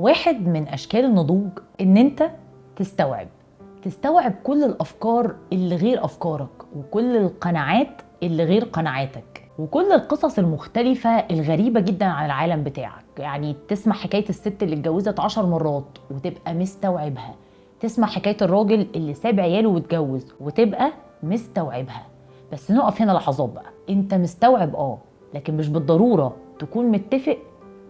واحد من اشكال النضوج ان انت تستوعب كل الافكار اللي غير افكارك، وكل القناعات اللي غير قناعاتك، وكل القصص المختلفة الغريبة جدا عن العالم بتاعك. يعني تسمع حكاية الست اللي اتجوزت 10 مرات وتبقى مستوعبها، تسمع حكاية الراجل اللي ساب عياله واتجوز وتبقى مستوعبها. بس نقف هنا لحظات بقى، انت مستوعب لكن مش بالضرورة تكون متفق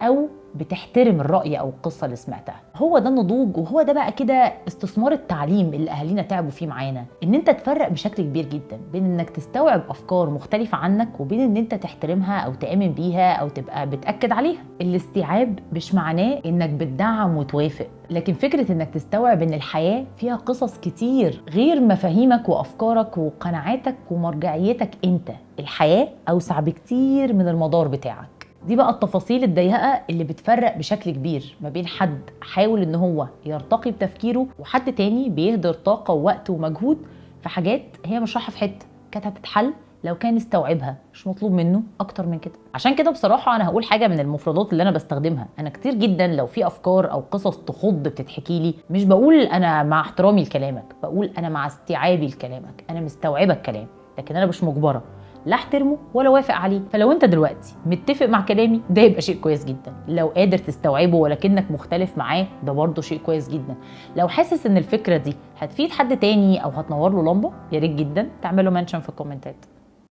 او بتحترم الرأي او القصة اللي سمعتها. هو ده النضوج، وهو ده بقى كده استثمار التعليم اللي اهالينا تعبوا فيه معانا، ان انت تفرق بشكل كبير جدا بين انك تستوعب افكار مختلفة عنك وبين ان انت تحترمها او تآمن بيها او تبقى بتأكد عليها. الاستيعاب مش معناه انك بتدعم وتوافق، لكن فكرة انك تستوعب ان الحياة فيها قصص كتير غير مفاهيمك وافكارك وقناعاتك ومرجعيتك انت. الحياة اوسع بكتير من المدار بتاعك. دي بقى التفاصيل الضيقة اللي بتفرق بشكل كبير ما بين حد حاول ان هو يرتقي بتفكيره وحد تاني بيهدر طاقة ووقت ومجهود في حاجات هي مش رايحة في حتة كانت هتتحل لو كان استوعبها. مش مطلوب منه اكتر من كده. عشان كده بصراحة انا هقول حاجة من المفردات اللي انا بستخدمها. انا كتير جدا لو في افكار او قصص تخض بتتحكي لي، مش بقول انا مع احترامي لكلامك، بقول انا مع استيعابي لكلامك. انا مستوعبة الكلام لكن انا مش مجبرة لا احترمه ولا وافق عليه. فلو انت دلوقتي متفق مع كلامي ده يبقى شيء كويس جدا. لو قادر تستوعبه ولكنك مختلف معاه ده برضه شيء كويس جدا. لو حاسس ان الفكرة دي هتفيد حد تاني او هتنور له لمبة، يا ريت جدا تعمله منشن في الكومنتات.